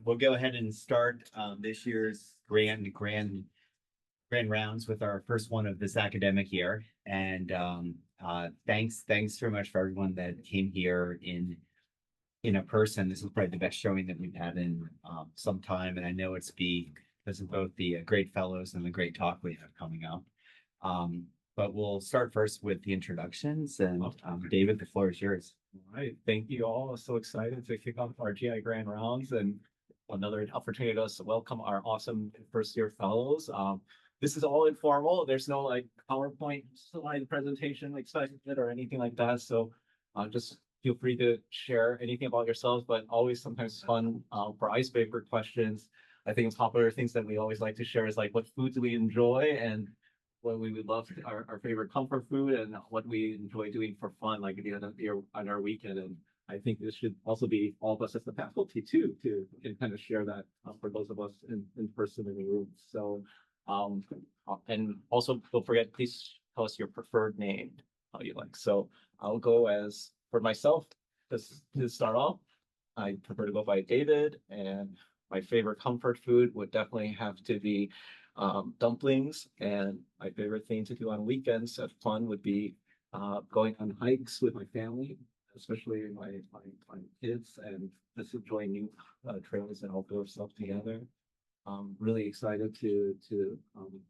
We'll go ahead and start this year's grand rounds with our first one of this academic year. And thanks very much for everyone that came here in a person. This is probably the best showing that we've had in some time, and I know it's because of both the great fellows and the great talk we have coming up. But we'll start first with the introductions, and David, the floor is yours. All right, thank you all. So excited to kick off our GI Grand Rounds and another opportunity to us to welcome our awesome first year fellows. This is all informal. There's no like PowerPoint slide presentation expected or anything like that. So just feel free to share anything about yourselves, but always sometimes fun for icebreaker questions. I think popular things that we always like to share is like what foods we enjoy and what we would love our favorite comfort food and what we enjoy doing for fun, like at the end of the year on our weekend. And I think this should also be all of us as the faculty too, to kind of share that for those of us in person in the room. So, and also don't forget, please tell us your preferred name, how you like. So I'll go as for myself, to start off, I prefer to go by David, and my favorite comfort food would definitely have to be dumplings. And my favorite thing to do on weekends of fun would be going on hikes with my family, especially my kids, and just enjoying new trails and outdoor stuff together. Really excited to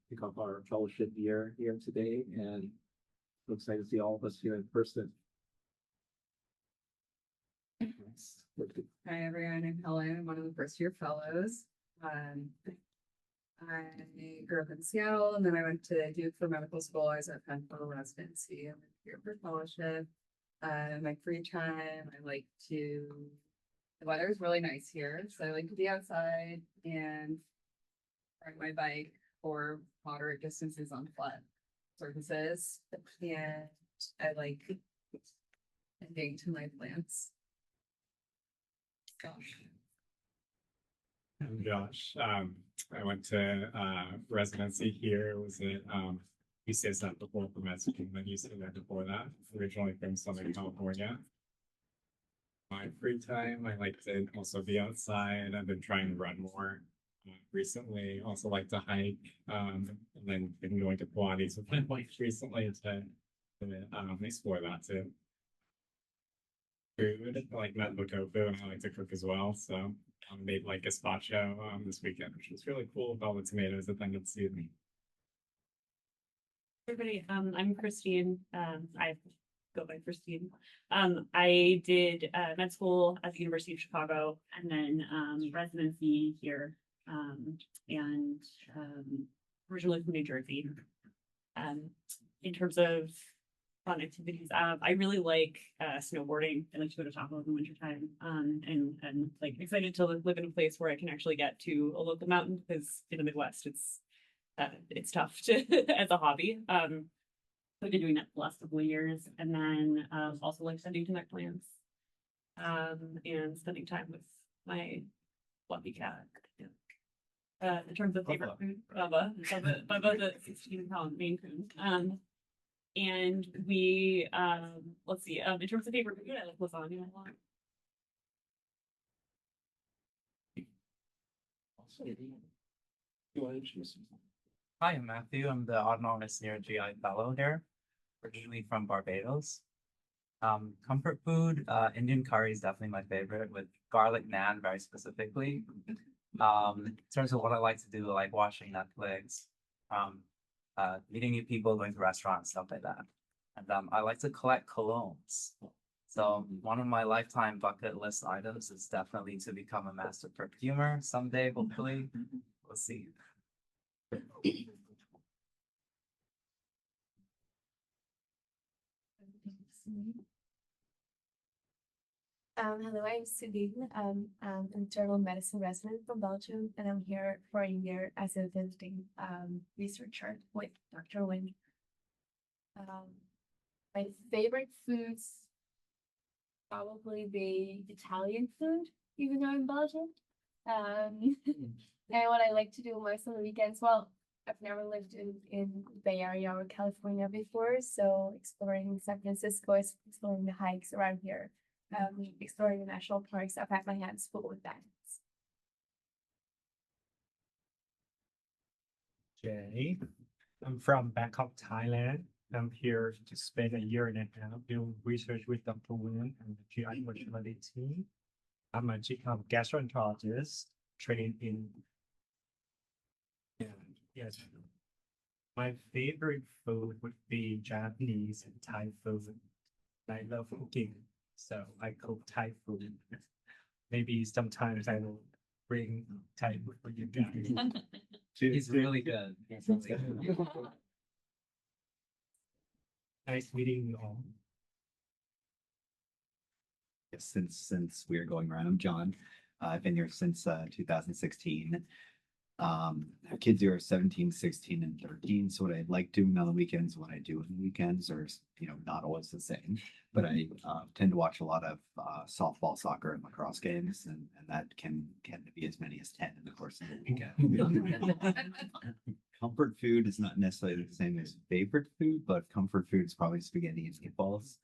kick off our fellowship year here today, and so excited to see all of us here in person. Hi everyone, I'm Helen. I'm one of the first year fellows. I grew up in Seattle, and then I went to Duke for medical school. I was at Penn for residency. I'm here for fellowship. My free time, the weather is really nice here, so I like to be outside and ride my bike for moderate distances on flat surfaces. And I like tending to my plants. Gosh. I'm Josh. I went to residency here. Was at UCSF before for med school, then UCSF before that. Originally from Southern California. My free time, I like to also be outside. I've been trying to run more recently. Also like to hike, and then been going to Pilates with my wife recently to explore that too. Food, I like Mexican tofu, and I like to cook as well. So made like gazpacho this weekend, which was really cool with all the tomatoes that then it's seasoning. Everybody, I'm Christine. I go by Christine. I did med school at the University of Chicago, and then residency here, and originally from New Jersey. In terms of fun activities, I really like snowboarding. I like to go to Tahoe in the wintertime, and like excited to live in a place where I can actually get to a local mountain, because in the Midwest it's tough to as a hobby. I've been doing that for the last couple of years, and then also like sending to my plants, and spending time with my fluffy cat. In terms of favorite food, Bubba, the 16-pound Maine Coon. And we, let's see, in terms of favorite food, I like lasagna a lot. Hi, I'm Matthew. I'm the autonomous senior GI fellow here, originally from Barbados. Comfort food, Indian curry is definitely my favorite, with garlic naan very specifically. In terms of what I like to do, I like watching Netflix, meeting new people, going to restaurants, stuff like that. And I like to collect colognes. So one of my lifetime bucket list items is definitely to become a master perfumer someday, hopefully. We'll see. Hello, I'm Celine. I'm an internal medicine resident from Belgium, and I'm here for a year as a visiting researcher with Dr. Wynn. My favorite foods probably be Italian food, even though I'm Belgian. And what I like to do most of the weekends, well, I've never lived in the Bay Area or California before, so exploring San Francisco, exploring the hikes around here. Exploring the national parks. I've had my hands full with that. Jay. I'm from Bangkok, Thailand. I'm here to spend a year and a half doing research with Dr. Nguyen and the GI mortality team. I'm a gastroenterologist trained in. Yeah, yes. My favorite food would be Japanese and Thai food. I love cooking, so I cook Thai food. Maybe sometimes I will bring Thai food for you guys. He's really good. He's really good. Nice meeting you all. Yes, since we're going around, I'm John. I've been here since 2016. Our kids are 17, 16, and 13. So what I like doing on the weekends, what I do on the weekends are, not always the same. But I tend to watch a lot of softball, soccer, and lacrosse games, and that can be as many as 10 in the course of the weekend. Comfort food is not necessarily the same as favorite food, but comfort food is probably spaghetti and meatballs.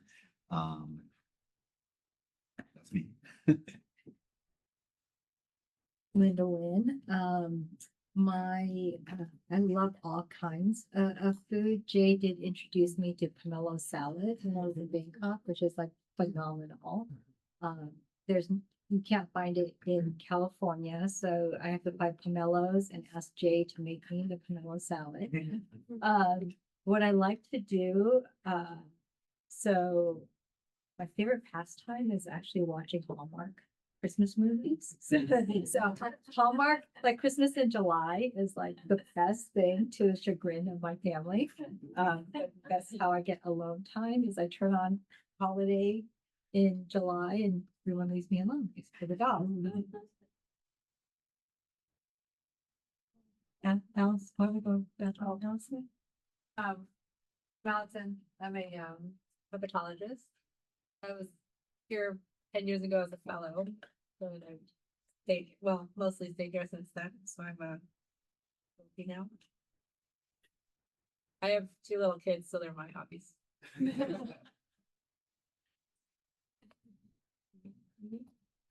That's me. Linda Lynn. I love all kinds of food. Jay did introduce me to pomelo salad when I was in Bangkok, which is like phenomenal. You can't find it in California, so I have to buy pomelos and ask Jay to make me the pomelo salad. What I like to do, so my favorite pastime is actually watching Hallmark Christmas movies. So Hallmark, like Christmas in July is like the best thing to the chagrin of my family. That's how I get alone time is I turn on Holiday in July and everyone leaves me alone for the dog. And Alice, why don't we go back to Allison? Allison, I'm a hepatologist. I was here 10 years ago as a fellow, so I've stayed, mostly stayed here since then, so I'm now. I have 2 little kids, so they're my hobbies.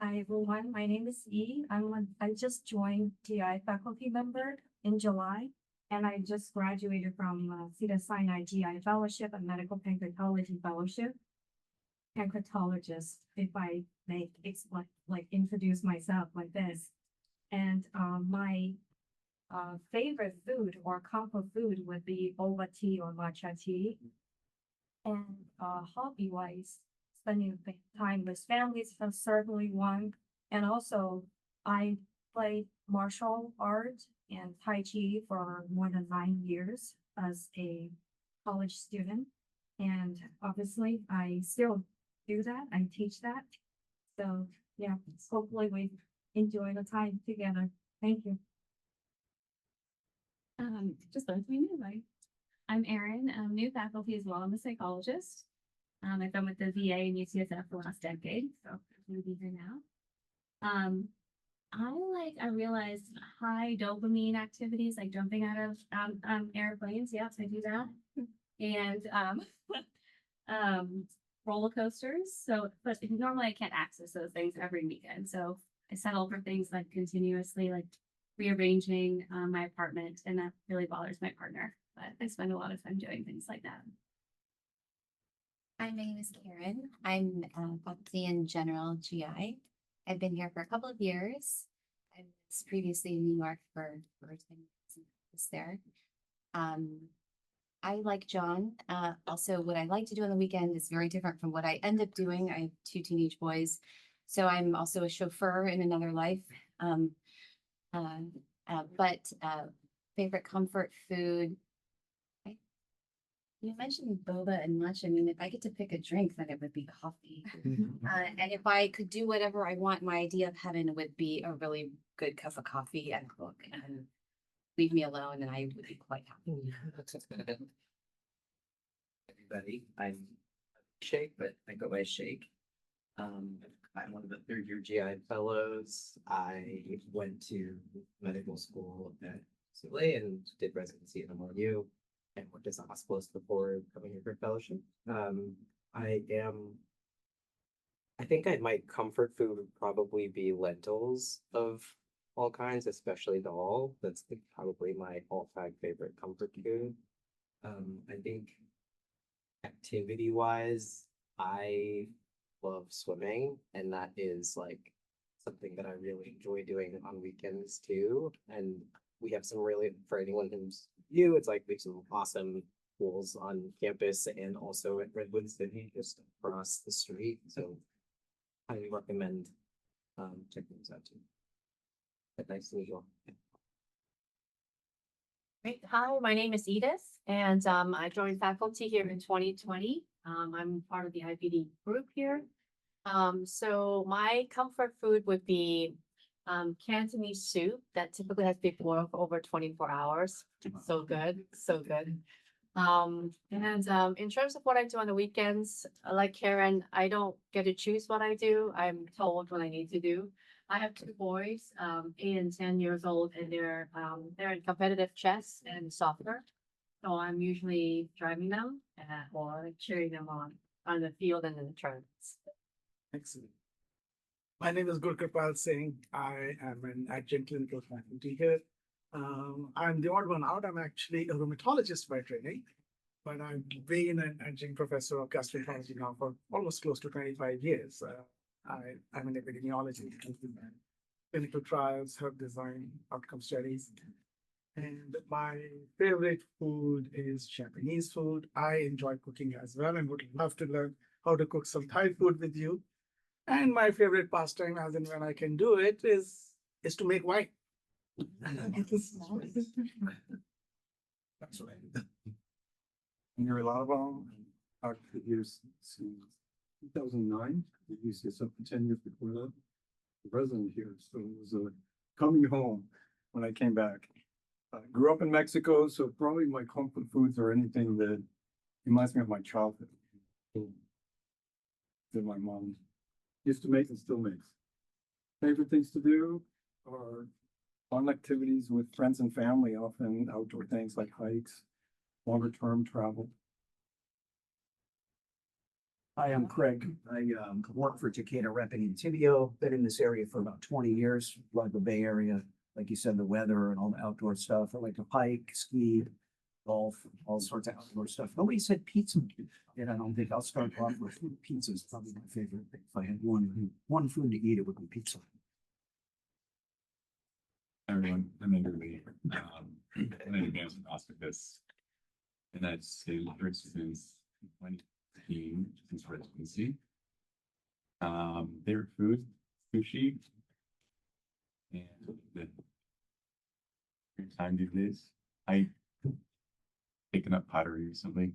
Hi everyone, my name is E. I just joined GI faculty member in July, and I just graduated from Cedars-Sinai GI Fellowship and Medical Pancreatology Fellowship. Pancreatologist, if I may explain, introduce myself like this. And my favorite food or comfort food would be boba tea or matcha tea. And hobby-wise, spending time with families is certainly one. And also, I played martial art and Tai Chi for more than 9 years as a college student. And obviously, I still do that. I teach that. So yeah, hopefully we enjoy the time together. Thank you. Just learn something new, right? I'm Erin. I'm new faculty as well. I'm a psychologist. I've been with the VA and UCSF for the last decade, so I'm going to be here now. I realized high dopamine activities like jumping out of airplanes. Yes, I do that. And roller coasters. So, but normally I can't access those things every weekend. So I settle for things like continuously like rearranging my apartment, and that really bothers my partner. But I spend a lot of time doing things like that. Hi, my name is Karen. I'm faculty in general GI. I've been here for a couple of years. I was previously in New York for 10 years there. I like John. Also, what I like to do on the weekend is very different from what I end up doing. I have 2 teenage boys, so I'm also a chauffeur in another life. Favorite comfort food. You mentioned boba and matcha. I mean, if I get to pick a drink, then it would be coffee. And if I could do whatever I want, my idea of heaven would be a really good cup of coffee and cook and leave me alone, and I would be quite happy. Everybody, I'm Shake, but I go by Shake. I'm one of the 3rd-year GI fellows. I went to medical school at UCLA and did residency at NYU and worked as a hospitalist before coming here for fellowship. I think my comfort food would probably be lentils of all kinds, especially dal. That's probably my all-time favorite comfort food. I think activity wise, I love swimming, and that is like something that I really enjoy doing on weekends too. And we have some really, for anyone who's new, it's like we have some awesome pools on campus and also at Redwood City just across the street. So highly recommend checking those out too. But nice to meet you all. Great. Hi, my name is Edith, and I joined faculty here in 2020. I'm part of the IPD group here. So my comfort food would be Cantonese soup that typically has to be boiled for over 24 hours. So good, so good. In terms of what I do on the weekends, like Karen, I don't get to choose what I do. I'm told what I need to do. I have two boys, 8 and 10 years old, and they're in competitive chess and soccer. So I'm usually driving them or cheering them on the field and in the tournaments. Excellent. My name is Gurkripal Singh. I am an adjunct clinical faculty here. I'm the odd one out. I'm actually a rheumatologist by training, but I've been an adjunct professor of gastroenterology now for almost close to 25 years. I'm an epidemiologist, clinical trials, help design outcome studies. And my favorite food is Japanese food. I enjoy cooking as well and would love to learn how to cook some Thai food with you. And my favorite pastime, as in when I can do it, is to make wine. That's right. You're Lalaval, I've been here since 2009. We used to up for 10 years before that. The resident here, so it was coming home when I came back. I grew up in Mexico, so probably my comfort foods are anything that reminds me of my childhood. That my mom used to make and still makes. Favorite things to do are fun activities with friends and family, often outdoor things like hikes, longer term travel. Hi, I'm Craig. I work for Takeda Repping in Tibio. Been in this area for about 20 years. Love the Bay Area. Like you said, the weather and all the outdoor stuff. I like to hike, ski, golf, all sorts of outdoor stuff. Nobody said pizza, and I don't think I'll start off with pizza. Is probably my favorite. If I had one food to eat, it would be pizza. Everyone, I'm Andrew. I'm an advanced hospitalist, and that's here since 2015, since residency. Favorite food, sushi, and the time these days. I taken up pottery recently.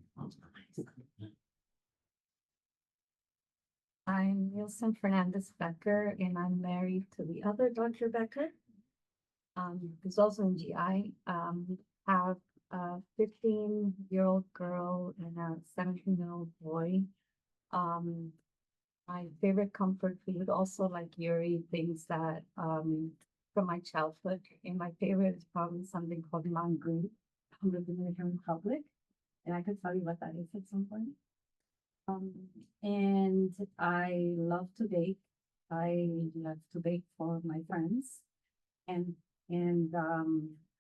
I'm Nielsen Fernandez Becker, and I'm married to the other Dr. Becker. Who's also in GI. Have a 15-year-old girl and a 17-year-old boy. My favorite comfort food, also like Yuri, things that from my childhood. And my favorite is probably something called mangu from the Dominican Republic. And I could tell you what that is at some point. And I love to bake. I love to bake for my friends. And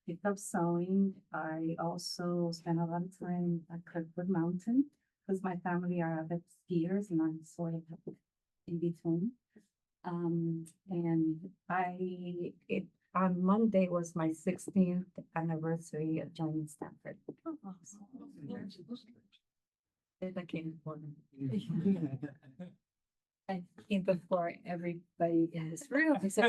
picked up sewing. I also spent a lot of time at Kirkwood Mountain because my family are avid skiers and I'm sort of in between. On Monday was my 16th anniversary of joining Stanford. That came important. I came before everybody in this room. So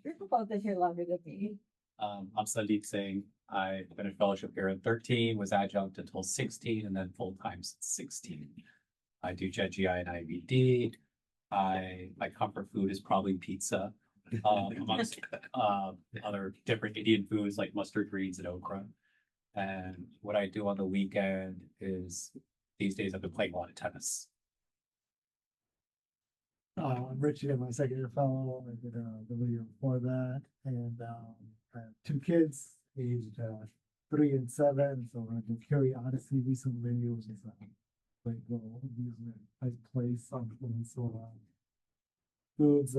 you're both here longer than me. I'm Sandeep Singh. I've been in fellowship here at 13, was adjunct until 16, and then full-time since 16. I do GI and IBD. My comfort food is probably pizza, amongst other different Indian foods like mustard greens and okra. And what I do on the weekend is, these days I've been playing a lot of tennis. I'm Richie, I'm my second year fellow. I did the video before that, and I have two kids, aged 3 and 7. So when I do Curiosity, recent videos is like go use my place on Peninsula. foods,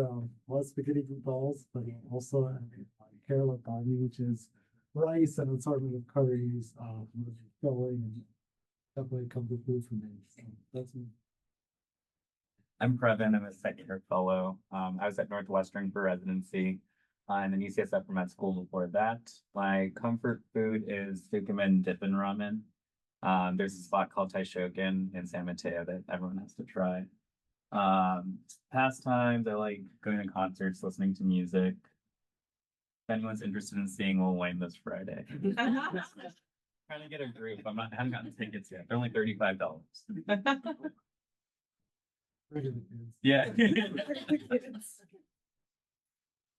was spaghetti meatballs, but also Kerala thali, which is rice and assortment of curries, with filling and definitely comfort food for me. So that's me. I'm Previn. I'm a second year fellow. I was at Northwestern for residency, and then UCSF for med school before that. My comfort food is Fukumen Dippin' Ramen. There's a spot called Taishoken in San Mateo that everyone has to try. Pastimes, I like going to concerts, listening to music. If anyone's interested in seeing Lil Wayne this Friday. Trying to get a group. I haven't gotten tickets yet. They're only $35. Yeah.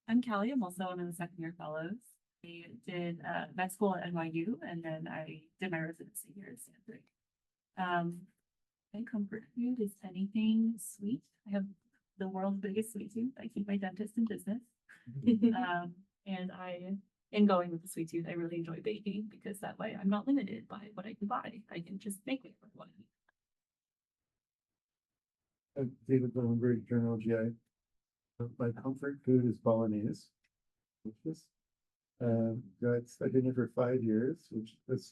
I'm Kelly. I'm also one of the second year fellows. I did med school at NYU, and then I did my residency here at Stanford. My comfort food is anything sweet. I have the world's biggest sweet tooth. I keep my dentist in business. And in going with the sweet tooth, I really enjoy baking because that way I'm not limited by what I can buy. I can just make it for what I need. David Goldenberg, Journal GI. My comfort food is bolognese. I've been here for 5 years, which has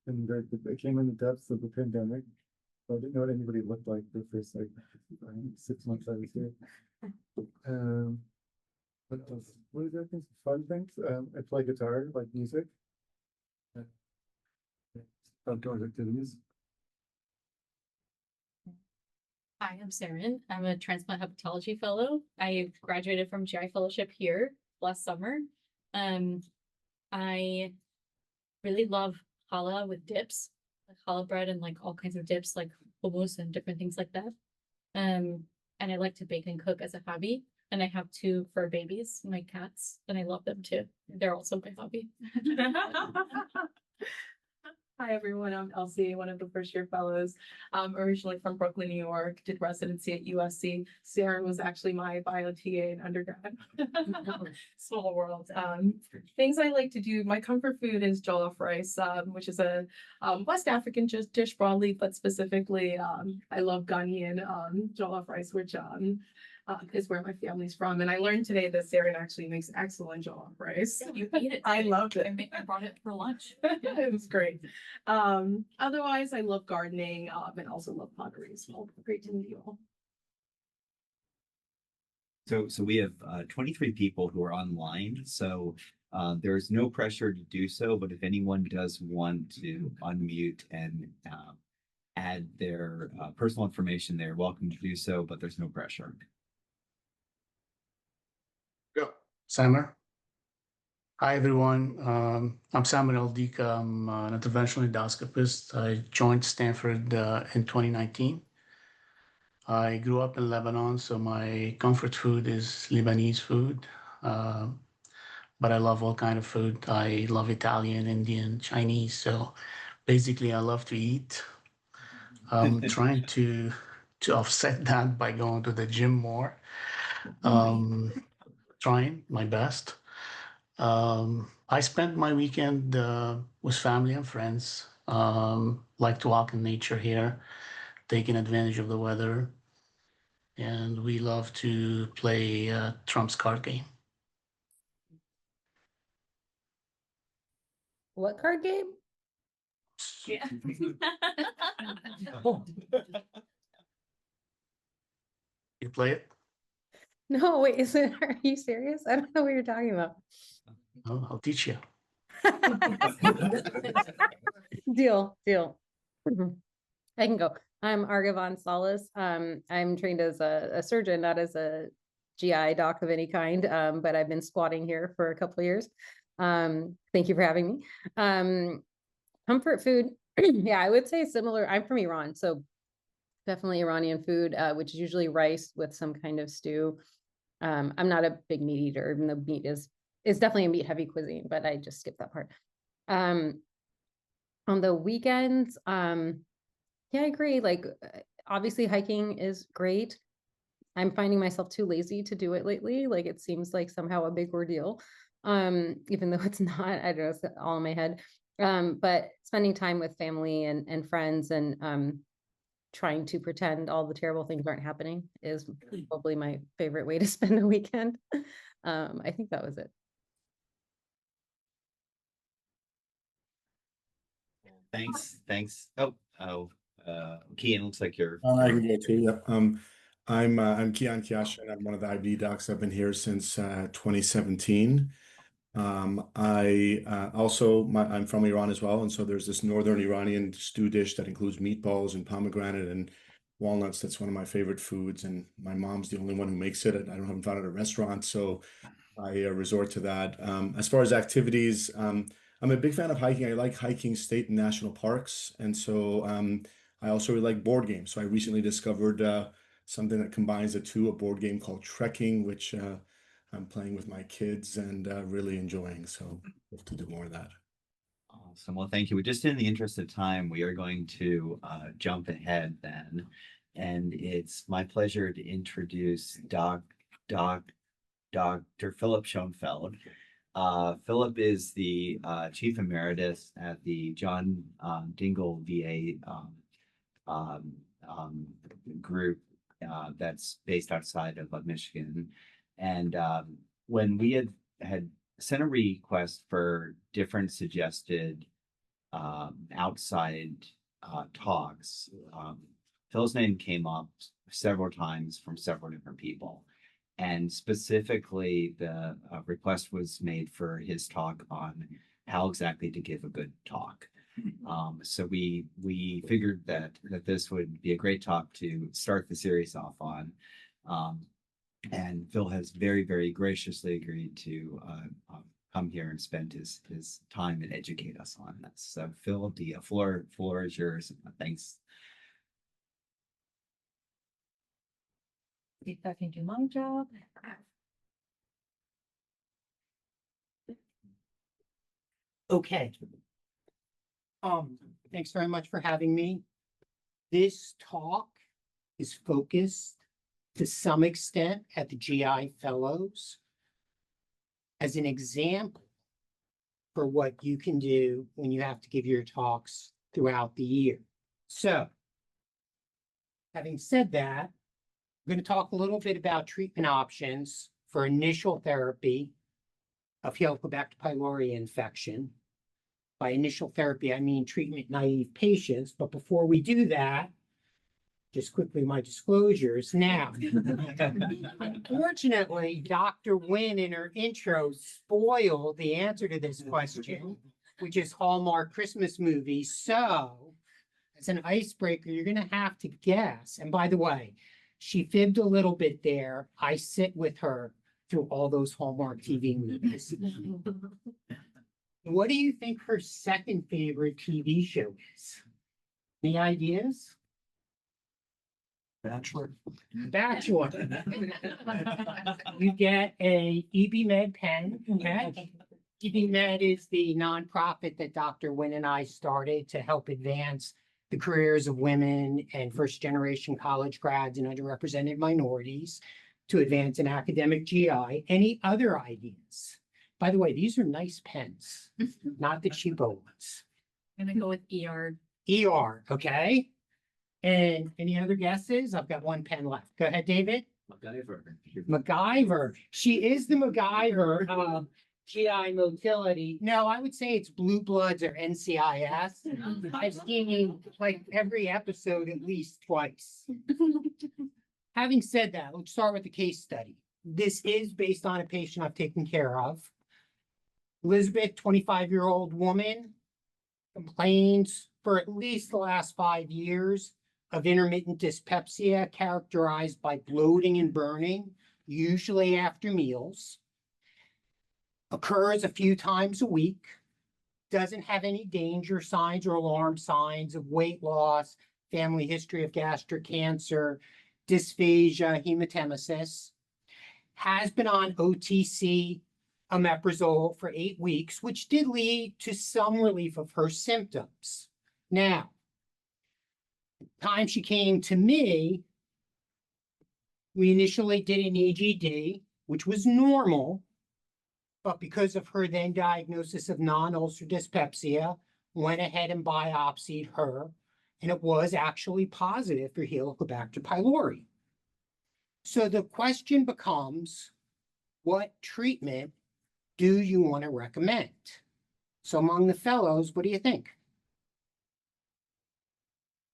been very good. I came in the depths of the pandemic. So I didn't know what anybody looked like the first 6 months I was here. What else? What is that? Fun things? I play guitar, like music. Outdoor activities. Hi, I'm Saren. I'm a transplant hepatology fellow. I graduated from GI fellowship here last summer. I really love challah with dips, like challah bread and like all kinds of dips, like hummus and different things like that. And I like to bake and cook as a hobby. And I have 2 fur babies, my cats, and I love them too. They're also my hobby. Hi, everyone. I'm Elsie, one of the first year fellows, originally from Brooklyn, New York, did residency at USC. Sarah was actually my bio TA in undergrad. Small world. Things I like to do, my comfort food is jollof rice, which is a West African dish broadly, but specifically, I love Ghanaian jollof rice, which is where my family's from. And I learned today that Sarah actually makes excellent jollof rice. You eat it. I loved it. I brought it for lunch. It was great. Otherwise, I love gardening and also love pottery. So great to meet you all. So we have 23 people who are online. So there's no pressure to do so, but if anyone does want to unmute and add their personal information, they're welcome to do so, but there's no pressure. Go. Samer. Hi, everyone. I'm Samer Aldika. I'm an interventional endoscopist. I joined Stanford in 2019. I grew up in Lebanon, so my comfort food is Lebanese food. But I love all kind of food. I love Italian, Indian, Chinese. So basically, I love to eat. I'm trying to offset that by going to the gym more. Trying my best. I spent my weekend with family and friends. Like to walk in nature here, taking advantage of the weather. And we love to play Trump's card game. What card game? Yeah. You play it? No, wait, are you serious? I don't know what you're talking about. Oh, I'll teach you. Deal. I can go. I'm Argavon Salas. I'm trained as a surgeon, not as a GI doc of any kind, but I've been squatting here for a couple of years. Thank you for having me. Comfort food, yeah, I would say similar. I'm from Iran, so definitely Iranian food, which is usually rice with some kind of stew. I'm not a big meat eater, even though meat is definitely a meat heavy cuisine, but I just skipped that part. On the weekends, yeah, I agree. Like, obviously hiking is great. I'm finding myself too lazy to do it lately. Like, it seems like somehow a big ordeal, even though it's not. I don't know, it's all in my head. But spending time with family and friends and trying to pretend all the terrible things aren't happening is probably my favorite way to spend a weekend. I think that was it. Thanks. Kian, looks like you're. I can go too. Yep. I'm Kian Kiasha, and I'm one of the IBD docs. I've been here since 2017. I'm from Iran as well, and so there's this northern Iranian stew dish that includes meatballs and pomegranate and walnuts. That's one of my favorite foods, and my mom's the only one who makes it. I don't haven't found it at a restaurant, so I resort to that. As far as activities, I'm a big fan of hiking. I like hiking state and national parks, and so I also really like board games. So I recently discovered something that combines the two, a board game called Trekking, which I'm playing with my kids and really enjoying. So hope to do more of that. Awesome. Well, thank you. Just in the interest of time, we are going to jump ahead then. And it's my pleasure to introduce Dr. Philip Schoenfeld. Philip is the Chief Emeritus at the John Dingell VA group that's based outside of Michigan. And when we had sent a request for different suggested outside talks, Phil's name came up several times from several different people. And specifically, the request was made for his talk on how exactly to give a good talk. So we figured that this would be a great talk to start the series off on. And Phil has very, very graciously agreed to come here and spend his time and educate us on this. So Phil, the floor is yours. Thanks. See if I can do my job. Okay. Thanks very much for having me. This talk is focused to some extent at the GI Fellows as an example for what you can do when you have to give your talks throughout the year. So, having said that, I'm going to talk a little bit about treatment options for initial therapy of Helicobacter pylori infection. By initial therapy, I mean treatment-naive patients. But before we do that, just quickly my disclosures. Now, unfortunately, Dr. Wynn in her intro spoiled the answer to this question, which is Hallmark Christmas movies. So, as an icebreaker, you're going to have to guess. And by the way, she fibbed a little bit there. I sit with her through all those Hallmark TV movies. What do you think her second favorite TV show is? Any ideas? Bachelor. Bachelor. You get a EB Med pen. Okay. EB Med is the nonprofit that Dr. Wynn and I started to help advance the careers of women and first-generation college grads and underrepresented minorities to advance in academic GI. Any other ideas? By the way, these are nice pens, not the cheapo ones. I'm gonna go with ER. ER, okay? And any other guesses? I've got one pen left. Go ahead, David. MacGyver. MacGyver. She is the MacGyver of GI motility. No, I would say it's Blue Bloods or NCIS. I've seen like every episode at least twice. Having said that, let's start with the case study. This is based on a patient I've taken care of. Elizabeth, 25-year-old woman, complains for at least the last 5 years of intermittent dyspepsia characterized by bloating and burning, usually after meals. Occurs a few times a week, doesn't have any danger signs or alarm signs of weight loss, family history of gastric cancer, dysphagia, hematemesis, has been on OTC omeprazole for 8 weeks, which did lead to some relief of her symptoms. Now, the time she came to me, we initially did an EGD, which was normal, but because of her then diagnosis of non-ulcer dyspepsia, went ahead and biopsied her, and it was actually positive for Helicobacter pylori. So the question becomes, what treatment do you want to recommend? So among the fellows, what do you think?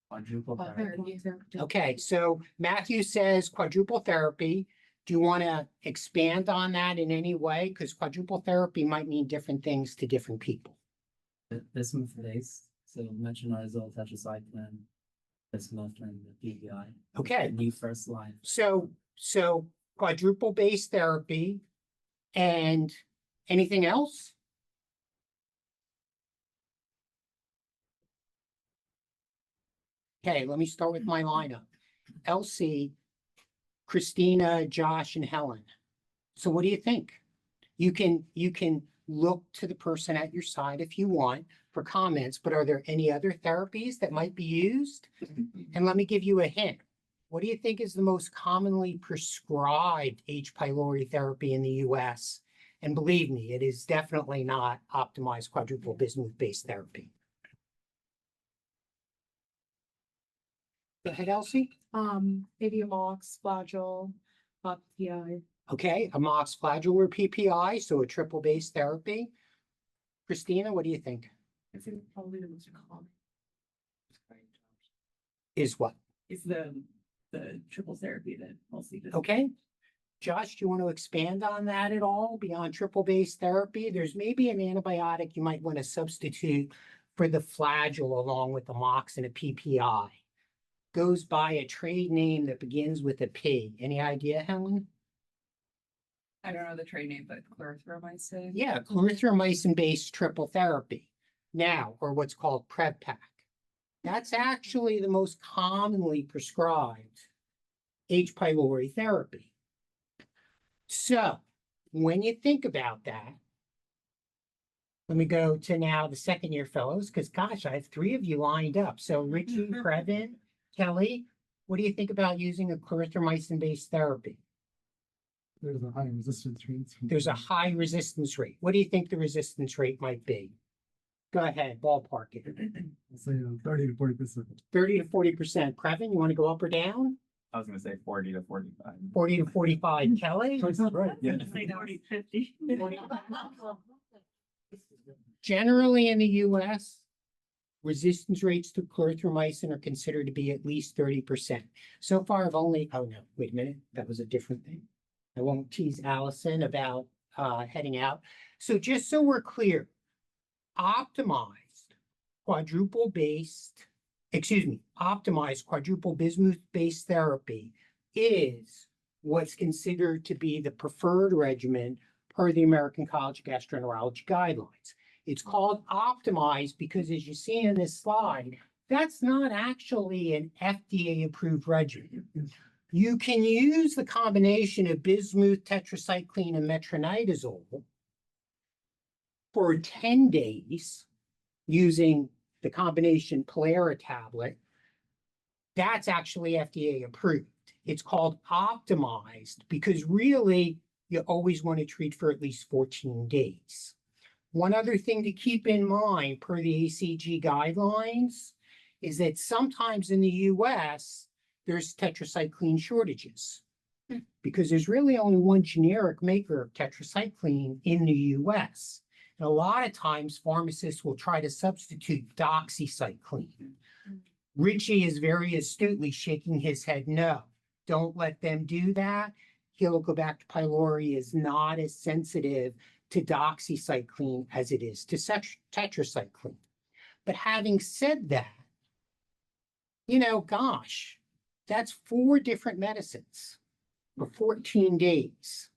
Quadruple Therapy. Okay, so Matthew says quadruple therapy. Do you want to expand on that in any way? Because quadruple therapy might mean different things to different people. Bismuth base, so metronidazole, tetracycline, bismuth, and the PPI. Okay. New first line. So quadruple base therapy and anything else? Okay, let me start with my lineup. Elsie, Christina, Josh, and Helen. So what do you think? You can look to the person at your side if you want for comments, but are there any other therapies that might be used? And let me give you a hint. What do you think is the most commonly prescribed H. pylori therapy in the US? And believe me, it is definitely not optimized quadruple bismuth-based therapy. Go ahead, Elsie. Maybe a mox, flagyl, PI. Okay, a mox flagyl or PPI, so a triple base therapy. Christina, what do you think? I think probably the most common Is what? is the triple therapy that mostly does. Okay. Josh, do you want to expand on that at all beyond triple base therapy? There's maybe an antibiotic you might want to substitute for the flagyl along with the mox and a PPI. Goes by a trade name that begins with a P. Any idea, Helen? I don't know the trade name, but clarithromycin. Yeah, clarithromycin-based triple therapy now, or what's called Prevpac. That's actually the most commonly prescribed H. pylori therapy. So when you think about that, let me go to now the second year fellows, because gosh, I have 3 of you lined up. So Richie, Previn, Kelly, what do you think about using a clarithromycin-based therapy? There's a high resistance rate. There's a high resistance rate. What do you think the resistance rate might be? Go ahead, ballpark it. I'll say 30 to 40%. 30 to 40%. Previn, you want to go up or down? I was gonna say 40 to 45. 40 to 45. Kelly? Right. Yeah. Say 40, 50. Generally in the US, resistance rates to clarithromycin are considered to be at least 30%. So far, I've only, oh no, wait a minute, that was a different thing. I won't tease Allison about heading out. So just so we're clear, optimized quadruple bismuth-based therapy is what's considered to be the preferred regimen per the American College of Gastroenterology guidelines. It's called optimized because, as you see in this slide, that's not actually an FDA-approved regimen. You can use the combination of bismuth, tetracycline, and metronidazole for 10 days using the combination Polera tablet. That's actually FDA approved. It's called optimized because really you always want to treat for at least 14 days. One other thing to keep in mind per the ACG guidelines is that sometimes in the US, there's tetracycline shortages because there's really only one generic maker of tetracycline in the US. And a lot of times pharmacists will try to substitute doxycycline. Richie is very astutely shaking his head no. Don't let them do that. Helicobacter pylori is not as sensitive to doxycycline as it is to tetracycline. But having said that, you know, gosh, that's 4 different medicines for 14 days.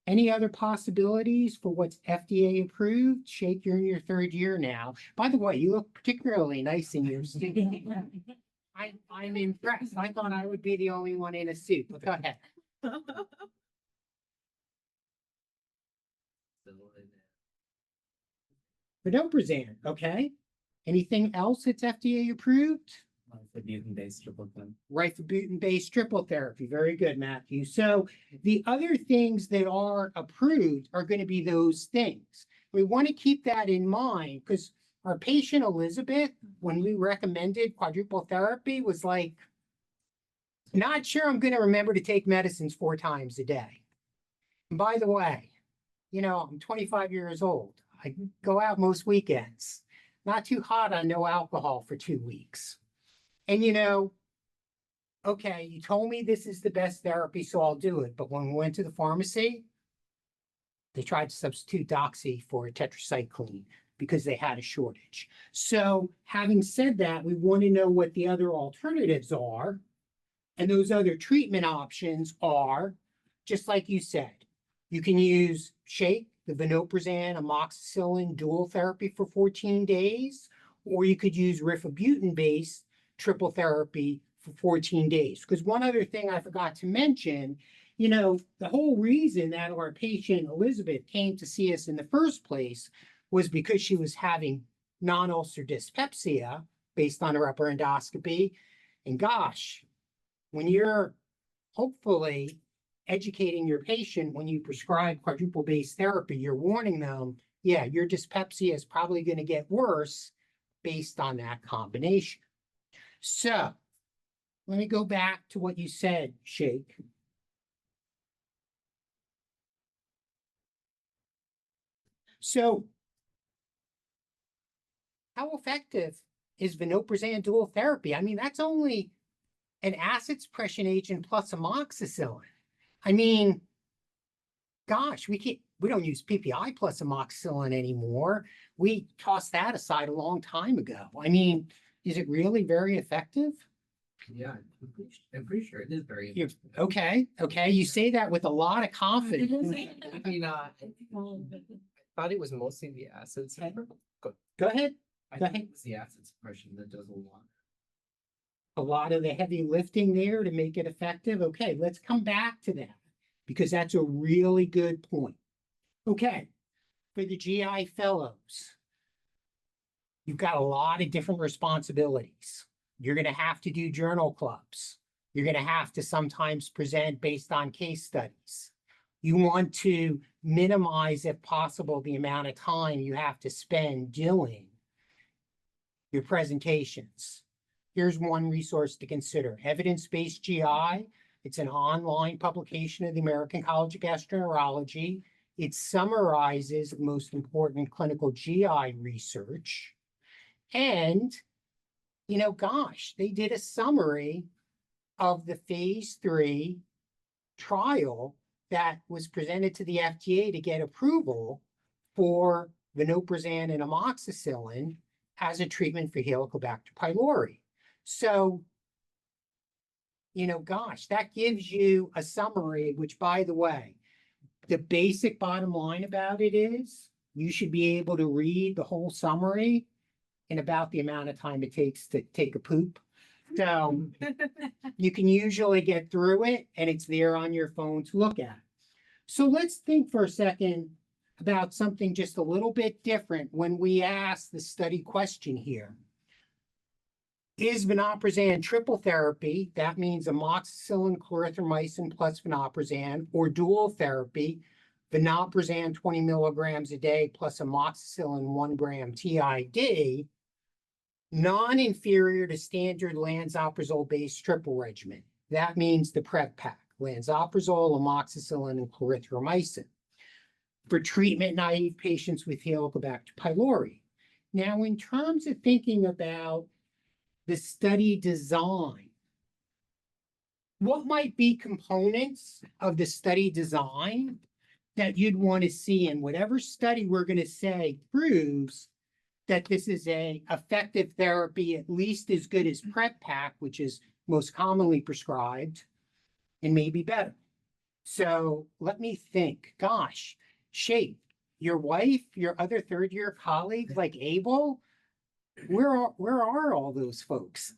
Any other possibilities for what's FDA approved? Shake, you're in your 3rd year now. By the way, you look particularly nice in your suit. I'm impressed. I thought I would be the only one in a suit, but go ahead. Vonoprazan, okay. Anything else that's FDA approved? Rifabutin-based triple therapy. Rifabutin-based triple therapy. Very good, Matthew. So the other things that are approved are going to be those things. We want to keep that in mind because our patient Elizabeth, when we recommended quadruple therapy, was like, not sure I'm going to remember to take medicines 4 times a day. And by the way, I'm 25 years old. I go out most weekends. Not too hot on no alcohol for 2 weeks. And okay, you told me this is the best therapy, so I'll do it. But when we went to the pharmacy, they tried to substitute doxy for tetracycline because they had a shortage. So having said that, we want to know what the other alternatives are. And those other treatment options are, just like you said, you can use shake, the vonoprazan, amoxicillin dual therapy for 14 days, or you could use rifabutin-based triple therapy for 14 days. Because one other thing I forgot to mention, the whole reason that our patient Elizabeth came to see us in the first place was because she was having non-ulcer dyspepsia based on her upper endoscopy. And gosh, when you're hopefully educating your patient when you prescribe quadruple-based therapy, you're warning them, yeah, your dyspepsia is probably going to get worse based on that combination. So let me go back to what you said, Shake. So how effective is vonoprazan dual therapy? I mean, that's only an acid suppression agent plus amoxicillin. I mean, gosh, we don't use PPI plus amoxicillin anymore. We tossed that aside a long time ago. I mean, is it really very effective? Yeah, I'm pretty sure it is very effective. Okay. You say that with a lot of confidence. I mean, I thought it was mostly the acids. Go ahead. I think it was the acid suppression that does a lot. A lot of the heavy lifting there to make it effective. Okay, let's come back to that because that's a really good point. Okay, for the GI fellows, you've got a lot of different responsibilities. You're going to have to do journal clubs. You're going to have to sometimes present based on case studies. You want to minimize, if possible, the amount of time you have to spend doing your presentations. Here's one resource to consider, Evidence-Based GI. It's an online publication of the American College of Gastroenterology. It summarizes the most important clinical GI research. And, gosh, they did a summary of the phase 3 trial that was presented to the FDA to get approval for vonoprazan and amoxicillin as a treatment for Helicobacter pylori. So, gosh, that gives you a summary, which, by the way, the basic bottom line about it is you should be able to read the whole summary in about the amount of time it takes to take a poop. So you can usually get through it and it's there on your phone to look at. So let's think for a second about something just a little bit different when we ask the study question here. Is vonoprazan triple therapy, that means amoxicillin, clarithromycin plus vonoprazan, or dual therapy, vonoprazan 20 milligrams a day plus amoxicillin 1 gram TID, non-inferior to standard lansoprazole-based triple regimen. That means the PrEP pack, lansoprazole, amoxicillin, and clarithromycin, for treatment-naive patients with Helicobacter pylori. Now, in terms of thinking about the study design, what might be components of the study design that you'd want to see in whatever study we're going to say proves that this is a effective therapy, at least as good as PrEP pack, which is most commonly prescribed, and maybe better. So let me think. Gosh, Shake, your wife, your other third-year colleagues like Abel, where are all those folks?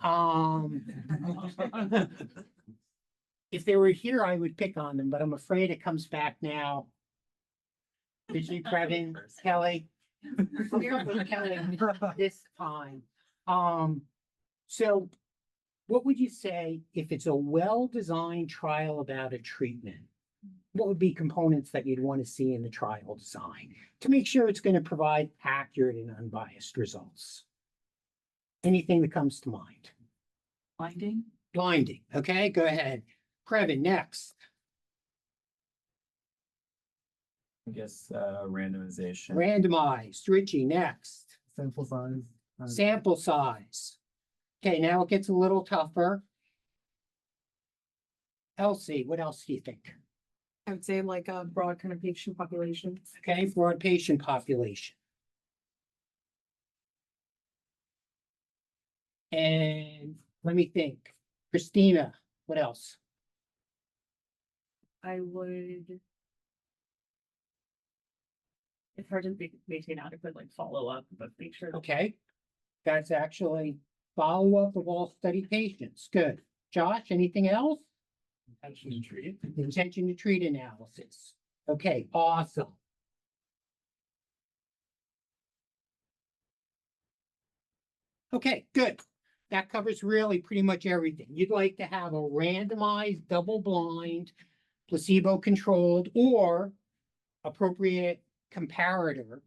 If they were here, I would pick on them, but I'm afraid it comes back now. Vijay, Previn, Kelly. This time. So what would you say if it's a well-designed trial about a treatment? what would be components that you'd want to see in the trial design to make sure it's going to provide accurate and unbiased results? Anything that comes to mind? Blinding. Blinding. Okay, go ahead. Previn, next. I guess randomization. Randomized. Richie, next. Sample size. Sample size. Okay, now it gets a little tougher. Elsie, what else do you think? I would say like a broad kind of patient population. Okay, broad patient population. And let me think. Christina, what else? I would. It's hard to maintain adequate like follow-up, but make sure. Okay, that's actually follow-up of all study patients. Good. Josh, anything else? Intention to treat. Intention to treat analysis. Okay, awesome. Okay, good. That covers really pretty much everything. You'd like to have a randomized, double-blind, placebo-controlled, or appropriate comparator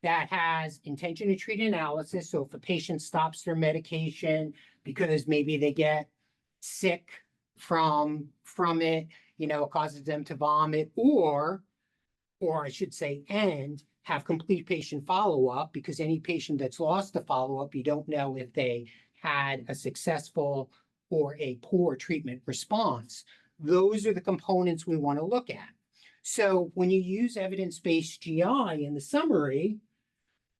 that has intention to treat analysis. So if a patient stops their medication because maybe they get sick from it, it causes them to vomit, or I should say, and have complete patient follow-up, because any patient that's lost the follow-up, you don't know if they had a successful or a poor treatment response. Those are the components we want to look at. So when you use evidence-based GI in the summary,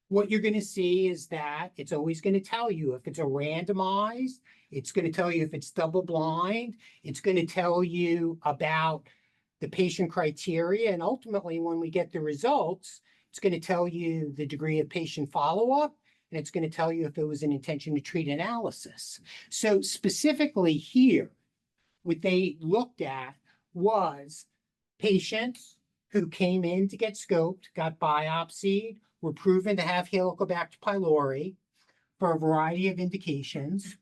what you're going to see is that it's always going to tell you if it's a randomized, it's going to tell you if it's double-blind, it's going to tell you about the patient criteria, and ultimately when we get the results, it's going to tell you the degree of patient follow-up, and it's going to tell you if it was an intention to treat analysis. So specifically here, what they looked at was patients who came in to get scoped, got biopsied, were proven to have Helicobacter pylori for a variety of indications,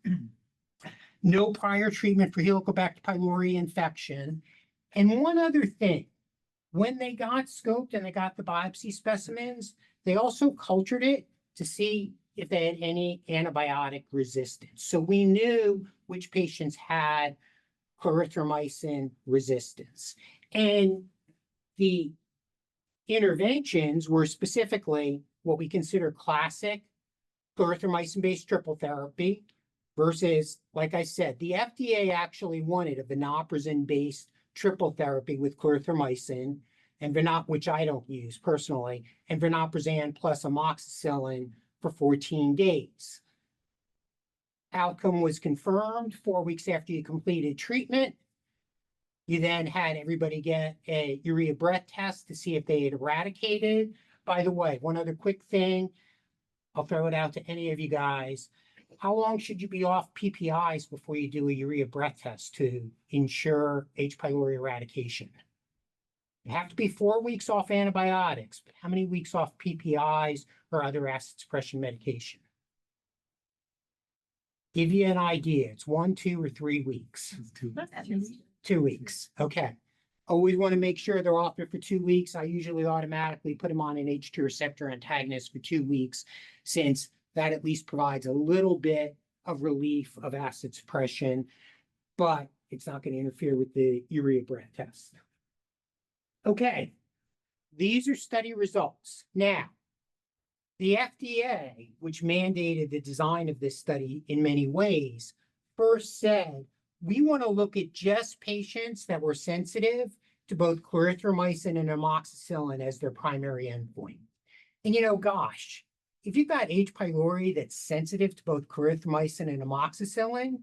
no prior treatment for Helicobacter pylori infection. And one other thing, when they got scoped and they got the biopsy specimens, they also cultured it to see if they had any antibiotic resistance. So we knew which patients had clarithromycin resistance. And the interventions were specifically what we consider classic clarithromycin-based triple therapy versus, like I said, the FDA actually wanted a vonoprazan-based triple therapy with clarithromycin and which I don't use personally, and vonoprazan plus amoxicillin for 14 days. Outcome was confirmed 4 weeks after you completed treatment. You then had everybody get a urea breath test to see if they had eradicated. By the way, one other quick thing, I'll throw it out to any of you guys. How long should you be off PPIs before you do a urea breath test to ensure H. pylori eradication? You have to be 4 weeks off antibiotics, but how many weeks off PPIs or other acid suppression medication? Give you an idea. It's 1, 2, or 3 weeks. 2 weeks. Okay. Always want to make sure they're off there for 2 weeks. I usually automatically put them on an H2 receptor antagonist for 2 weeks, since that at least provides a little bit of relief of acid suppression, but it's not going to interfere with the urea breath test. Okay. These are study results. Now, the FDA, which mandated the design of this study in many ways, first said, we want to look at just patients that were sensitive to both clarithromycin and amoxicillin as their primary endpoint. And gosh, if you've got H. pylori that's sensitive to both clarithromycin and amoxicillin,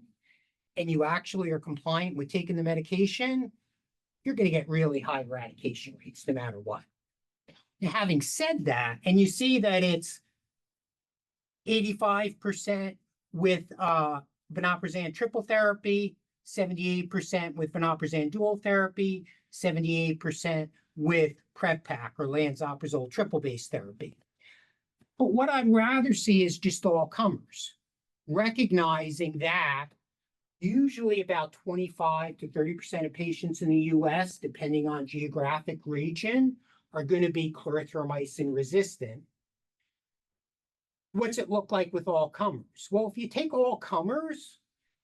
and you actually are compliant with taking the medication, you're going to get really high eradication rates no matter what. Now, having said that, and you see that it's 85% with vonoprazan triple therapy, 78% with vonoprazan dual therapy, 78% with Prevpac or lansoprazole triple-based therapy. But what I'd rather see is just all comers, recognizing that Usually about 25 to 30% of patients in the US, depending on geographic region, are going to be clarithromycin resistant. What's it look like with all comers? Well, if you take all comers,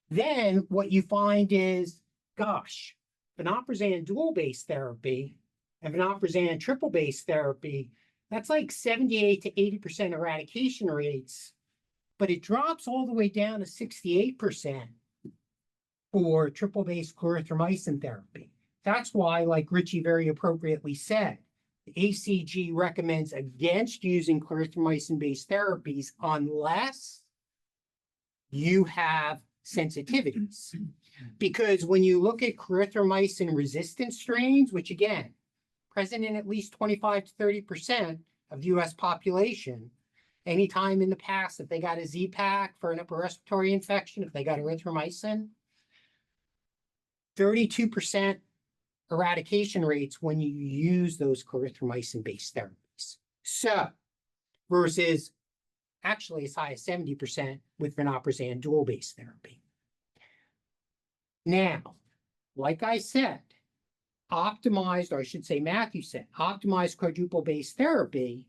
then what you find is, gosh, vonoprazan dual-base therapy and vonoprazan triple-base therapy, that's like 78 to 80% eradication rates, but it drops all the way down to 68% for triple-base clarithromycin therapy. That's why, like Richie very appropriately said, the ACG recommends against using clarithromycin-based therapies unless you have sensitivities. Because when you look at clarithromycin-resistant strains, which again, present in at least 25 to 30% of the US population, anytime in the past, if they got a Z-Pak for an upper respiratory infection, if they got erythromycin, 32% eradication rates when you use those clarithromycin-based therapies. So, versus actually as high as 70% with vonoprazan dual-base therapy. Now, like I said, optimized, or I should say Matthew said, optimized quadruple-based therapy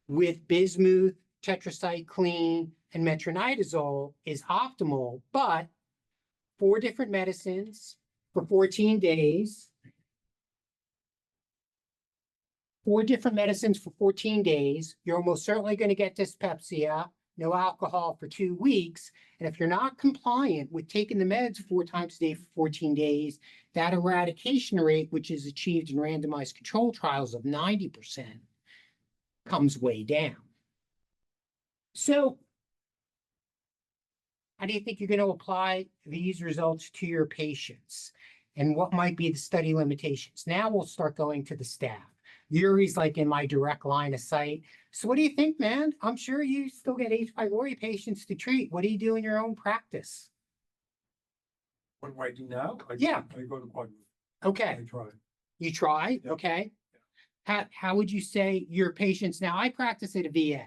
with bismuth, tetracycline, and metronidazole is optimal, but 4 different medicines for 14 days, 4 different medicines for 14 days, you're almost certainly going to get dyspepsia, no alcohol for 2 weeks. And if you're not compliant with taking the meds 4 times a day for 14 days, that eradication rate, which is achieved in randomized control trials of 90%, comes way down. So, how do you think you're going to apply these results to your patients? And what might be the study limitations? Now we'll start going to the staff. Yuri's like in my direct line of sight. So what do you think, man? I'm sure you still get H. pylori patients to treat. What do you do in your own practice? What do I do now? I go to quadruple. Okay. I try. You try? Yeah. Okay. How would you say your patients? Now, I practice at a VA.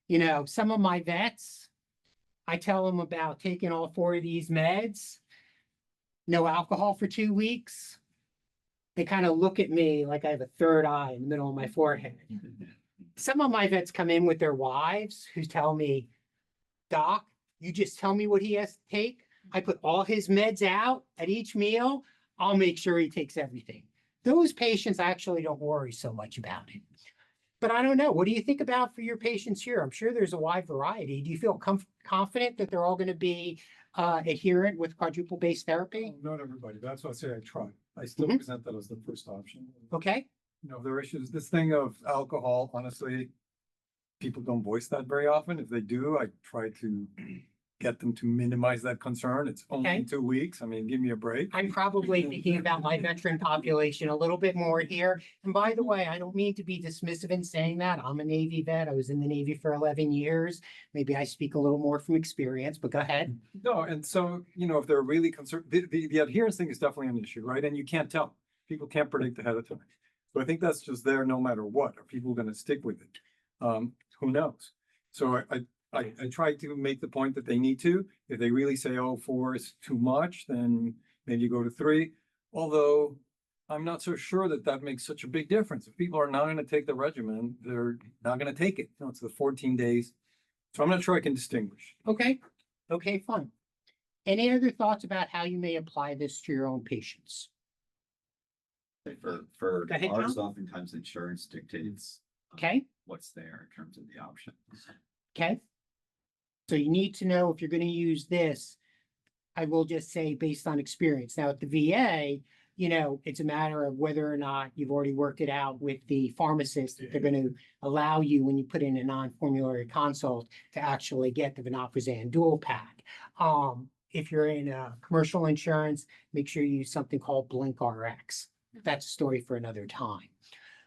You know, some of my vets, I tell them about taking all 4 of these meds, no alcohol for 2 weeks. They kind of look at me like I have a third eye in the middle of my forehead. Some of my vets come in with their wives who tell me, Doc, you just tell me what he has to take. I put all his meds out at each meal. I'll make sure he takes everything. Those patients actually don't worry so much about it. But I don't know. What do you think about for your patients here? I'm sure there's a wide variety. Do you feel confident that they're all going to be adherent with quadruple-based therapy? Not everybody. That's why I say I try. I still present that as the first option. Okay. You know, there are issues. This thing of alcohol, honestly, people don't voice that very often. If they do, I try to get them to minimize that concern. It's only 2 weeks. I mean, give me a break. I'm probably thinking about my veteran population a little bit more here. And by the way, I don't mean to be dismissive in saying that. I'm a Navy vet. I was in the Navy for 11 years. Maybe I speak a little more from experience, but go ahead. No, and so, you know, if they're really concerned, the adherence thing is definitely an issue, right? And you can't tell. People can't predict ahead of time. So I think that's just there no matter what. Are people going to stick with it? Who knows? So I try to make the point that they need to. If they really say, oh, 4 is too much, then maybe you go to 3. Although I'm not so sure that that makes such a big difference. If people are not going to take the regimen, they're not going to take it. You know, it's the 14 days. So I'm not sure I can distinguish. Okay. Okay, fine. Any other thoughts about how you may apply this to your own patients? For Go ahead, ours, John. oftentimes insurance dictates Okay. what's there in terms of the options. Okay. So you need to know if you're going to use this. I will just say based on experience. Now at the VA, you know, it's a matter of whether or not you've already worked it out with the pharmacist that they're going to allow you when you put in a non-formulary consult to actually get the vonoprazan dual pack. If you're in commercial insurance, make sure you use something called Blink RX. That's a story for another time.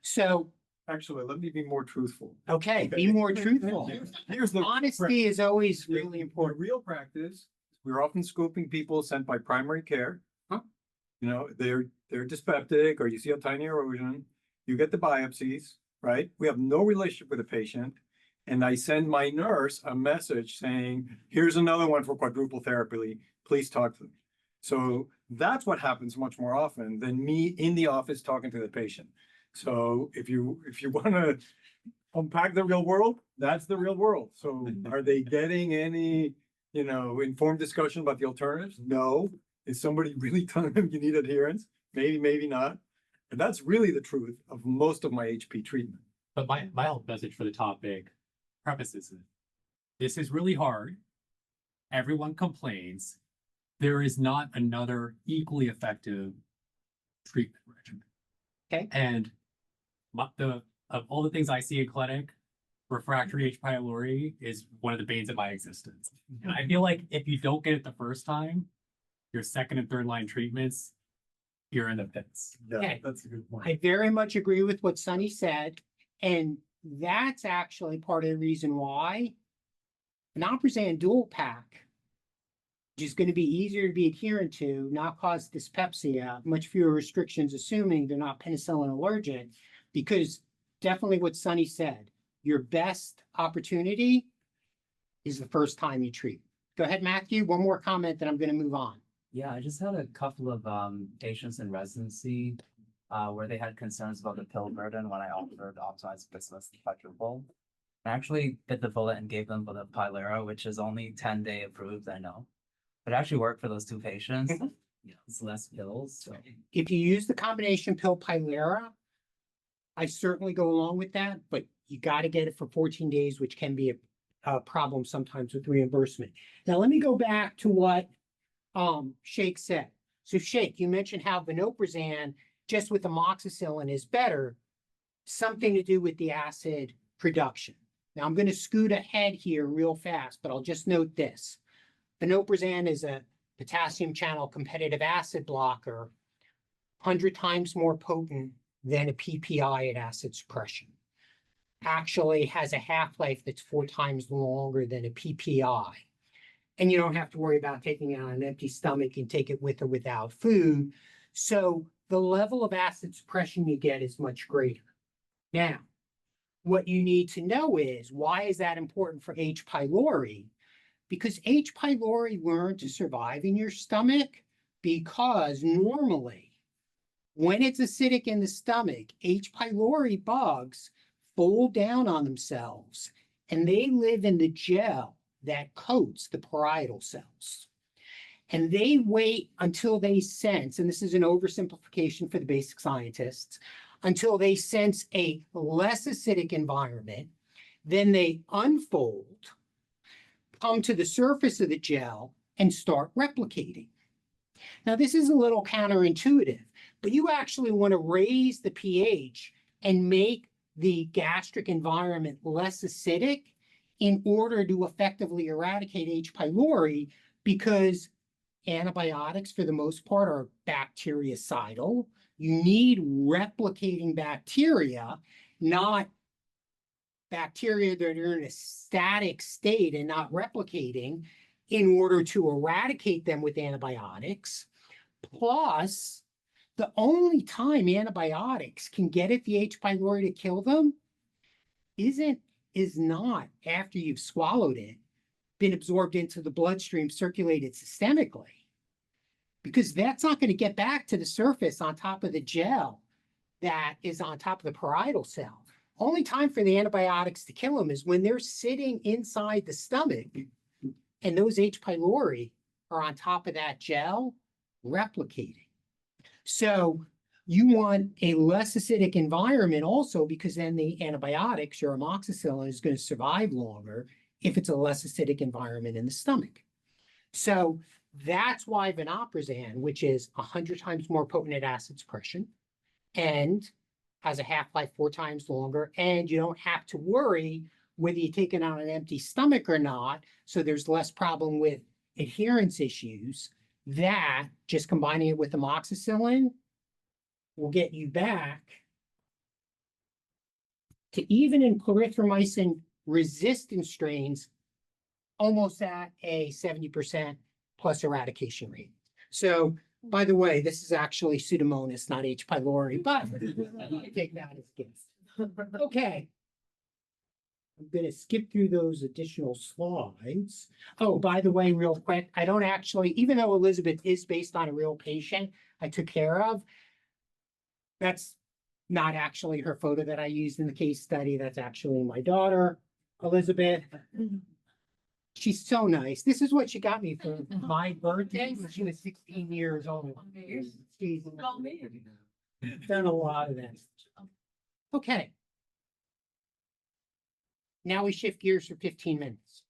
So actually, let me be more truthful. Okay, be more truthful. Here's the honesty is always really important. Real practice. We're often scooping people sent by primary care. You know, they're dyspeptic, or you see a tiny erosion. You get the biopsies, right? We have no relationship with the patient. And I send my nurse a message saying, here's another one for quadruple therapy. please talk to them. So that's what happens much more often than me in the office talking to the patient. So if you want to unpack the real world, that's the real world. So are they getting any, informed discussion about the alternatives? No. Is somebody really telling them you need adherence? Maybe, maybe not. And that's really the truth of most of my HP treatment. But my whole message for the topic prefaces it. This is really hard. Everyone complains. There is not another equally effective treatment regimen. Okay. And of all the things I see in clinic, refractory H. pylori is one of the banes of my existence. And I feel like if you don't get it the first time, your second and third line treatments, you're in the pits. Okay. That's a good point. I very much agree with what Sunny said, and that's actually part of the reason why vonoprazan dual pack, which is going to be easier to be adherent to, not cause dyspepsia, much fewer restrictions, assuming they're not penicillin allergic, because definitely what Sunny said, your best opportunity is the first time you treat. Go ahead, Matthew. One more comment, then I'm going to move on. Yeah, I just had a couple of patients in residency where they had concerns about the pill burden when I offered optimized business pleasurable. I actually bit the bullet and gave them the Pylera, which is only 10-day approved, I know. But it actually worked for those two patients. It's less pills. So. If you use the combination pill Pylera, I certainly go along with that, but you got to get it for 14 days, which can be a problem sometimes with reimbursement. Now, let me go back to what Sheikh said. So Sheikh, you mentioned how vonoprazan just with amoxicillin is better, something to do with the acid production. Now I'm going to scoot ahead here real fast, but I'll just note this. Vonoprazan is a potassium channel competitive acid blocker, 100 times more potent than a PPI at acid suppression. Actually has a half-life that's 4 times longer than a PPI. And you don't have to worry about taking it on an empty stomach and take it with or without food. So the level of acid suppression you get is much greater. Now, what you need to know is, why is that important for H. pylori? Because H. pylori learned to survive in your stomach because normally, when it's acidic in the stomach, H. pylori bugs fold down on themselves and they live in the gel that coats the parietal cells. And they wait until they sense, and this is an oversimplification for the basic scientists, until they sense a less acidic environment, then they unfold, come to the surface of the gel, and start replicating. Now, this is a little counterintuitive, but you actually want to raise the pH and make the gastric environment less acidic in order to effectively eradicate H. pylori, because antibiotics, for the most part, are bactericidal. You need replicating bacteria, not bacteria that are in a static state and not replicating, in order to eradicate them with antibiotics. Plus, the only time antibiotics can get at the H. pylori to kill them is not after you've swallowed it, been absorbed into the bloodstream, circulated systemically, because that's not going to get back to the surface on top of the gel that is on top of the parietal cell. Only time for the antibiotics to kill them is when they're sitting inside the stomach and those H. pylori are on top of that gel replicating. So you want a less acidic environment also, because then the antibiotics, your amoxicillin, is going to survive longer if it's a less acidic environment in the stomach. So that's why vonoprazan, which is 100 times more potent at acid suppression and has a half-life 4 times longer, and you don't have to worry whether you take it on an empty stomach or not, so there's less problem with adherence issues, that just combining it with amoxicillin will get you back to, even in clarithromycin resistant strains, almost at a 70% plus eradication rate. So, by the way, this is actually Pseudomonas, not H. pylori, but I take that as gift. Okay. I'm gonna skip through those additional slides. Oh, by the way, real quick, I don't actually, even though Elizabeth is based on a real patient I took care of, that's not actually her photo that I used in the case study. That's actually my daughter, Elizabeth. She's so nice. This is what she got me for my birthday when she was 16 years old. She's done a lot of this. Okay. Now we shift gears for 15 minutes.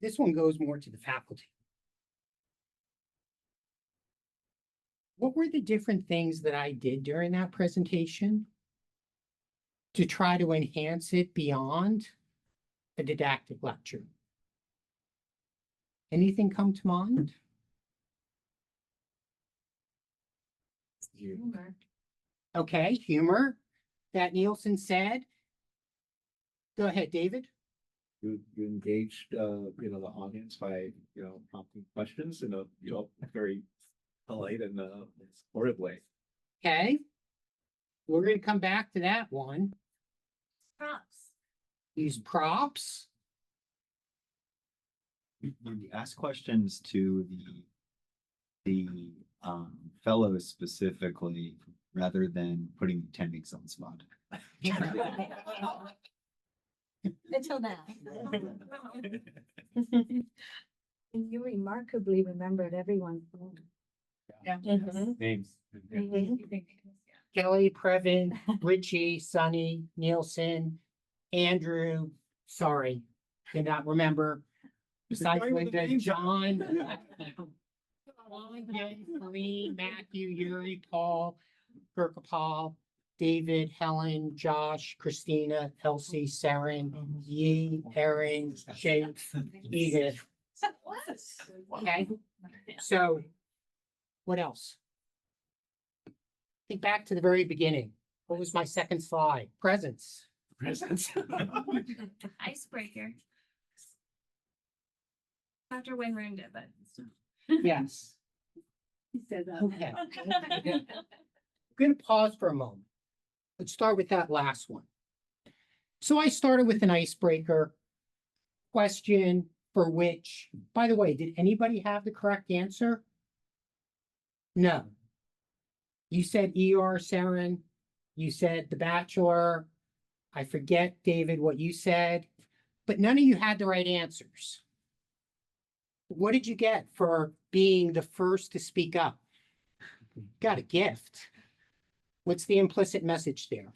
This one goes more to the faculty. What were the different things that I did during that presentation to try to enhance it beyond a didactic lecture? Anything come to mind? Humor. Okay, humor that Nielsen said. Go ahead, David. You engaged, the audience by, prompting questions in a, very polite and, supportive way. Okay. We're going to come back to that one. Props. Use props. You ask questions to the fellows specifically, rather than putting attendings on the spot. Until now. And you remarkably remembered everyone's name. Yeah. Names. Kelly, Previn, Richie, Sonny, Nielsen, Andrew, sorry, did not remember. Besides Linda, John, Lee, Matthew, Yuri, Paul, Kirkapal, David, Helen, Josh, Christina, Elsie, Saren, Yi, Erin, Shane, Edith. Okay, so what else? Think back to the very beginning. What was my second slide? Presents. Presents. Icebreaker. Dr. Wynn ruined it, but. Yes. He said that. Okay. I'm gonna pause for a moment. Let's start with that last one. So I started with an icebreaker question for which, by the way, did anybody have the correct answer? No. You said ER, Saren. You said The Bachelor. I forget, David, what you said, but none of you had the right answers. What did you get for being the first to speak up? Got a gift. What's the implicit message there?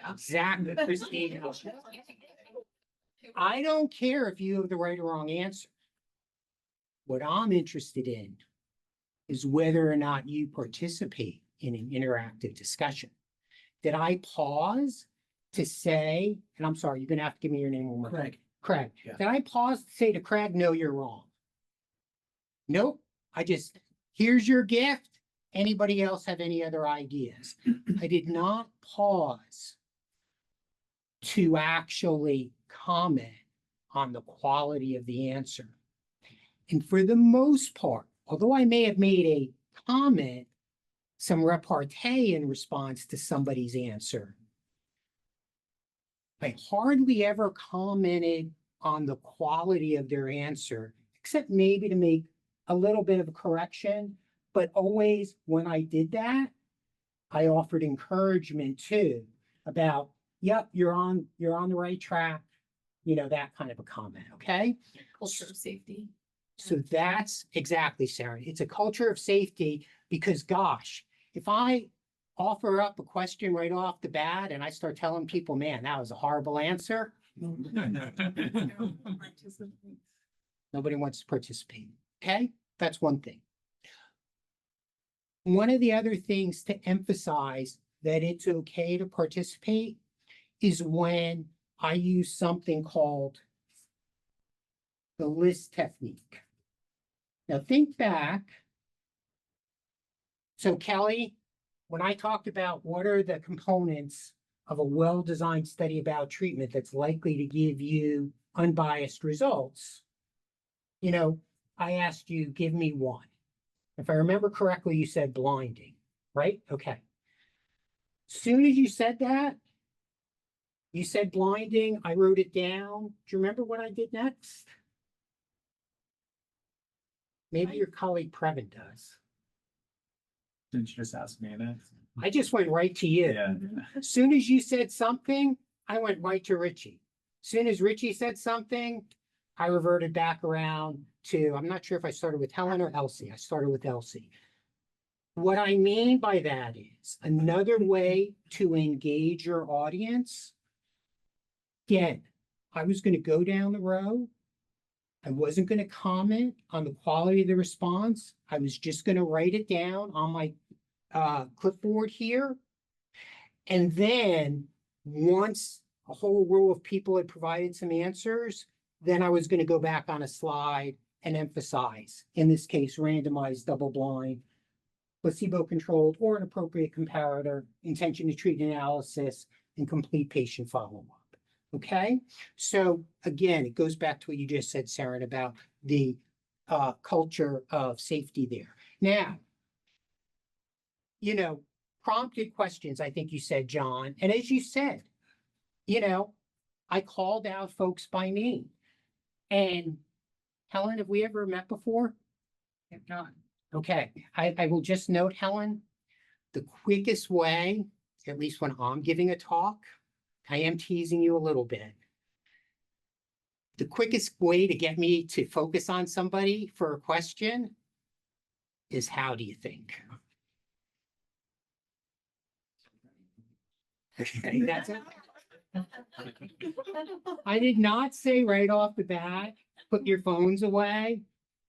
Exactly, Christine. I don't care if you have the right or wrong answer. What I'm interested in is whether or not you participate in an interactive discussion. Did I pause to say, and I'm sorry, you're gonna have to give me your name one more time. Craig. Craig. Yeah. Did I pause to say to Craig, no, you're wrong? Nope. I just, here's your gift. Anybody else have any other ideas? I did not pause to actually comment on the quality of the answer. And for the most part, although I may have made a comment, some repartee in response to somebody's answer, I hardly ever commented on the quality of their answer, except maybe to make a little bit of a correction. But always when I did that, I offered encouragement too about, yep, you're on the right track, that kind of a comment, okay? Culture of safety. So that's exactly, Sarah. It's a culture of safety because, gosh, if I offer up a question right off the bat and I start telling people, man, that was a horrible answer, nobody wants to participate. Okay, that's one thing. One of the other things to emphasize that it's okay to participate is when I use something called the list technique. Now think back. So Kelly, when I talked about what are the components of a well-designed study about treatment that's likely to give you unbiased results, I asked you, give me one. If I remember correctly, you said blinding. right? Okay. Soon as you said that, you said blinding, I wrote it down. Do you remember what I did next? Maybe your colleague Previn does. Didn't you just ask me that? I just went right to you. Yeah. As soon as you said something, I went right to Richie. Soon as Richie said something, I reverted back around to, I'm not sure if I started with Helen or Elsie. I started with Elsie. What I mean by that is another way to engage your audience. Again, I was going to go down the row. I wasn't going to comment on the quality of the response. I was just going to write it down on my clipboard here. And then once a whole row of people had provided some answers, then I was going to go back on a slide and emphasize, in this case, randomized, double-blind, placebo-controlled, or an appropriate comparator, intention to treat analysis, and complete patient follow-up. Okay, so again, it goes back to what you just said, Sarah, about the culture of safety there. Now, prompted questions, I think you said, John, and as you said, I called out folks by name. And Helen, have we ever met before? If not. Okay, I will just note, Helen, the quickest way, at least when I'm giving a talk, I am teasing you a little bit. The quickest way to get me to focus on somebody for a question is, how do you think? Okay, that's it. I did not say right off the bat, put your phones away,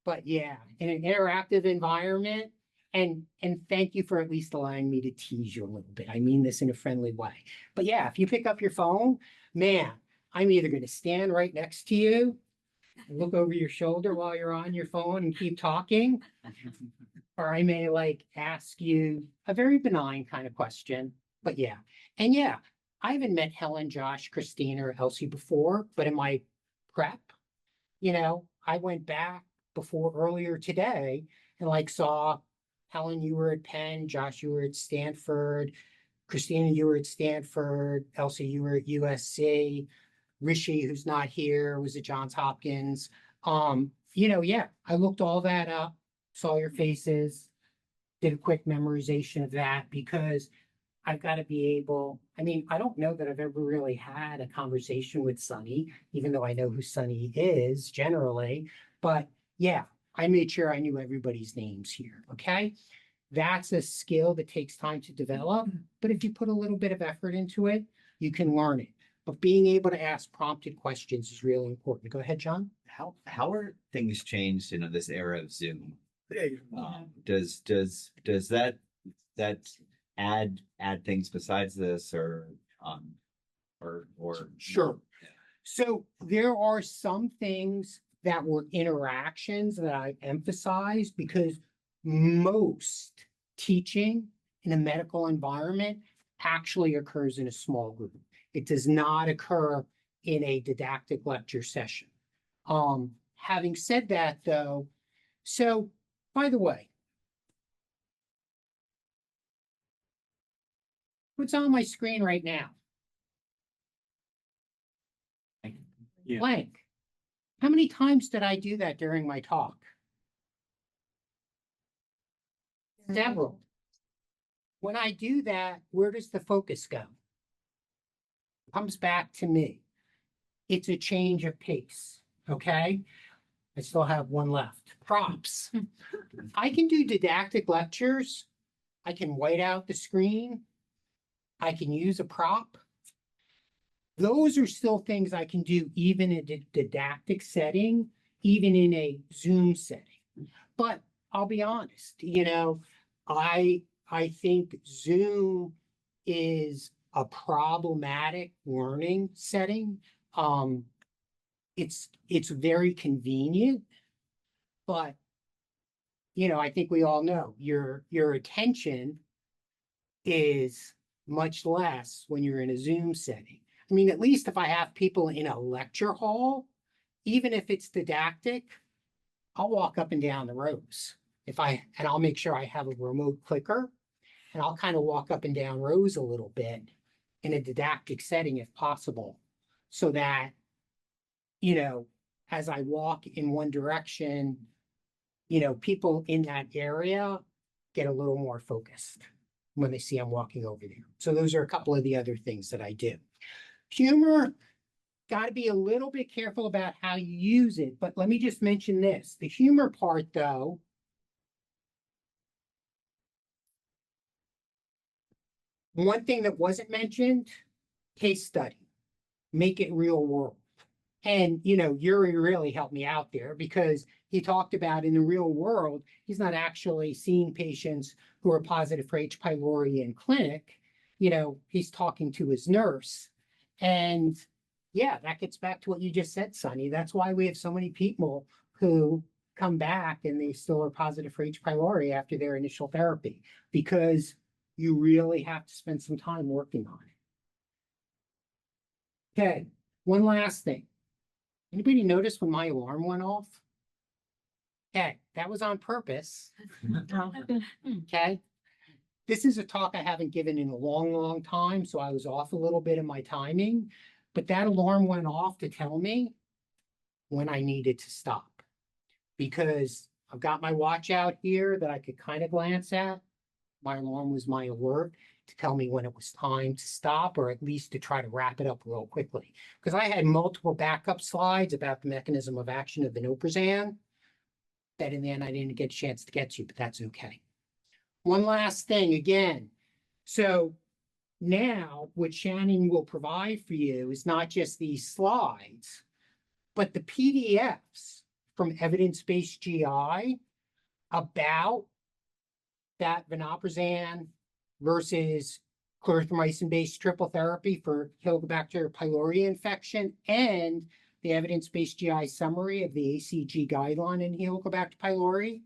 but yeah, in an interactive environment, and thank you for at least allowing me to tease you a little bit. I mean this in a friendly way. But yeah, if you pick up your phone, man, I'm either going to stand right next to you, look over your shoulder while you're on your phone and keep talking, or I may ask you a very benign kind of question. But yeah, and yeah, I haven't met Helen, Josh, Christine, or Elsie before, but in my prep, I went back before earlier today and saw Helen, you were at Penn, Josh, you were at Stanford, Christina, you were at Stanford, Elsie, you were at USC, Rishi, who's not here, was at Johns Hopkins. Yeah, I looked all that up, saw your faces, did a quick memorization of that, because I've got to be able, I don't know that I've ever really had a conversation with Sunny, even though I know who Sunny is generally, but yeah, I made sure I knew everybody's names here, okay? That's a skill that takes time to develop, but if you put a little bit of effort into it, you can learn it. But being able to ask prompted questions is really important. Go ahead, John. How are things changed in this era of Zoom? Does that add things besides this, or Sure. So there are some things that were interactions that I emphasized, because most teaching in a medical environment actually occurs in a small group. It does not occur in a didactic lecture session. Having said that, though, so by the way, what's on my screen right now? Yeah. Blank. How many times did I do that during my talk? Several. When I do that, where does the focus go? Comes back to me. It's a change of pace, okay? I still have one left. Props. I can do didactic lectures. I can white out the screen. I can use a prop. Those are still things I can do even in a didactic setting, even in a Zoom setting. But I'll be honest, I think Zoom is a problematic learning setting. It's very convenient, but I think we all know your attention is much less when you're in a Zoom setting. At least if I have people in a lecture hall, even if it's didactic, I'll walk up and down the rows. And I'll make sure I have a remote clicker. and I'll kind of walk up and down rows a little bit in a didactic setting if possible, so that, you know, as I walk in one direction, you know, people in that area get a little more focused when they see I'm walking over there. So those are a couple of the other things that I do. Humor, got to be a little bit careful about how you use it, but let me just mention this. The humor part, though, one thing that wasn't mentioned, case study, make it real world. And, you know, Yuri really helped me out there because he talked about in the real world, he's not actually seeing patients who are positive for H. pylori in clinic. You know, he's talking to his nurse. And yeah, that gets back to what you just said, Sonny. That's why we have so many people who come back and they still are positive for H. pylori after their initial therapy, because you really have to spend some time working on it. Okay, one last thing. Anybody notice when my alarm went off? Okay, that was on purpose. Okay. This is a talk I haven't given in a long, long time, so I was off a little bit in my timing, but that alarm went off to tell me when I needed to stop. Because I've got my watch out here that I could kind of glance at. My alarm was my alert to tell me when it was time to stop, or at least to try to wrap it up real quickly. Because I had multiple backup slides about the mechanism of action of vonoprazan that in the end I didn't get a chance to get to, but that's okay. One last thing again. So now what Shannon will provide for you is not just these slides, but the PDFs from Evidence-Based GI about that vonoprazan versus clarithromycin-based triple therapy for Helicobacter pylori infection, and the evidence-based GI summary of the ACG guideline in Helicobacter pylori.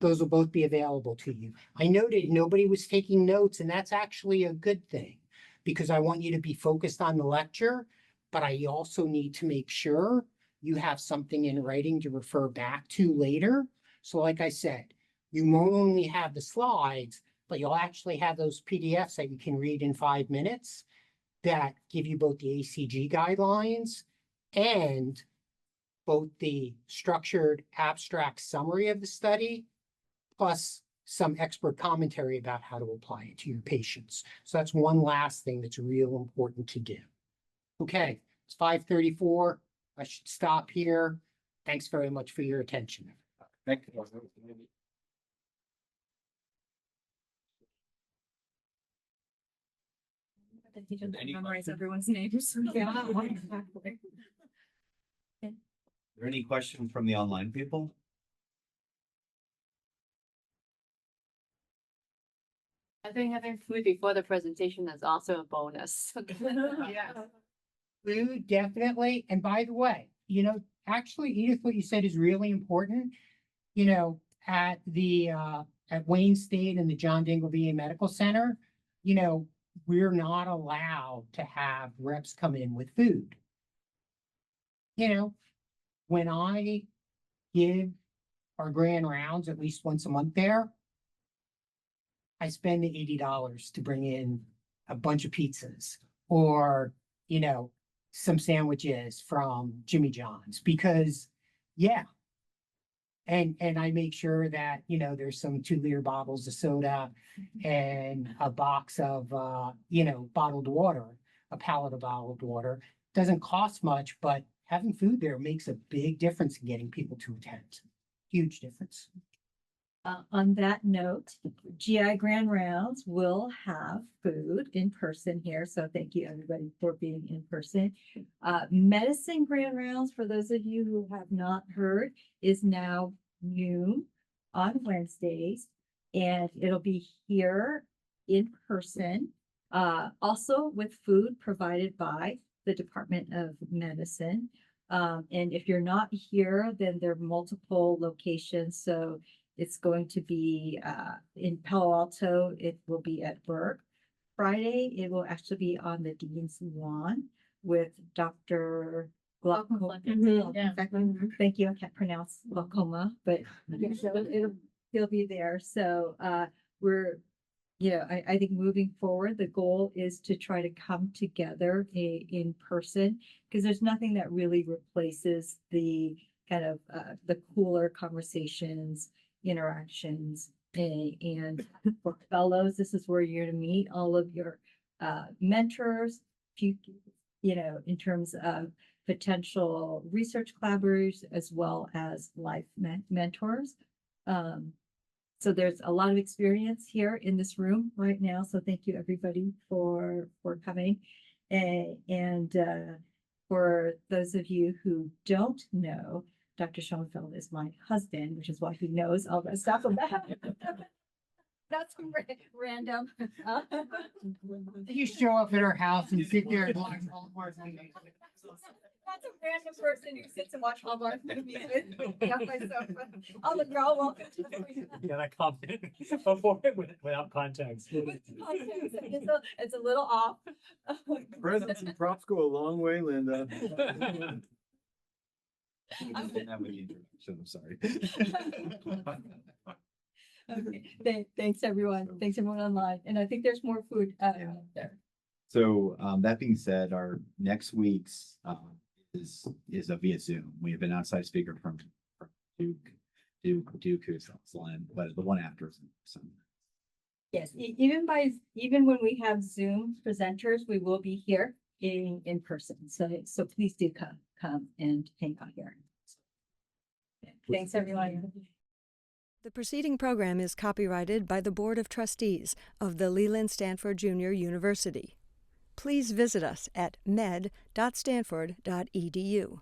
Those will both be available to you. I noted nobody was taking notes, and that's actually a good thing, because I want you to be focused on the lecture, but I also need to make sure you have something in writing to refer back to later. So like I said, you won't only have the slides, but you'll actually have those PDFs that you can read in 5 minutes that give you both the ACG guidelines and both the structured abstract summary of the study, plus some expert commentary about how to apply it to your patients. So that's one last thing that's real important to do. Okay, it's 5:34. I should stop here. Thanks very much for your attention. Thank you. He didn't memorize everyone's names. Yeah, exactly. Are there any questions from the online people? I think having food before the presentation is also a bonus. Yeah. Food, definitely. And by the way, you know, actually, Edith, what you said is really important. You know, at Wayne State and the John Dingell VA Medical Center, you know, we're not allowed to have reps come in with food. You know, when I give our grand rounds at least once a month there, I spend the $80 to bring in a bunch of pizzas or, you know, some sandwiches from Jimmy John's, because yeah. And I make sure that, you know, there's some 2-liter bottles of soda and a box of, you know, bottled water, a pallet of bottled water. Doesn't cost much, but having food there makes a big difference in getting people to attend. Huge difference. On that note, GI Grand Rounds will have food in person here. So thank you everybody for being in person. Medicine Grand Rounds, for those of you who have not heard, is now noon on Wednesdays, and it'll be here in person. Also with food provided by the Department of Medicine. And if you're not here, then there are multiple locations. So it's going to be in Palo Alto. It will be at Burke. Friday, it will actually be on the Dean's Lawn with Dr. Glaucoma. Yeah. Thank you. I can't pronounce glaucoma, but yeah, so he'll be there. So we're I think moving forward, the goal is to try to come together in person, because there's nothing that really replaces the kind of the cooler conversations, interactions, and for fellows, this is where you're to meet all of your mentors, in terms of potential research collaborators as well as life mentors. So there's a lot of experience here in this room right now. So thank you everybody for coming. And for those of you who don't know, Dr. Schoenfeld is my husband, which is why he knows all that stuff about That's random. You show up at our house and sit there and watch Hallmark movies. That's a random person who sits and watch Hallmark movies with me on my sofa. On the girl, welcome to the Yeah, that comment before without context. It's a little off. Presents and props go a long way, Linda. Didn't have any introduction, I'm sorry. Okay, thanks everyone. Thanks everyone online. And I think there's more food out there. So that being said, our next week's is a via Zoom. We have an outside speaker from Duke who's excellent, but the one after is some. Yes, even when we have Zoom presenters, we will be here in person. So please do come and hang out here. Thanks everyone. The preceding program is copyrighted by the Board of Trustees of the Leland Stanford Junior University. Please visit us at med.stanford.edu.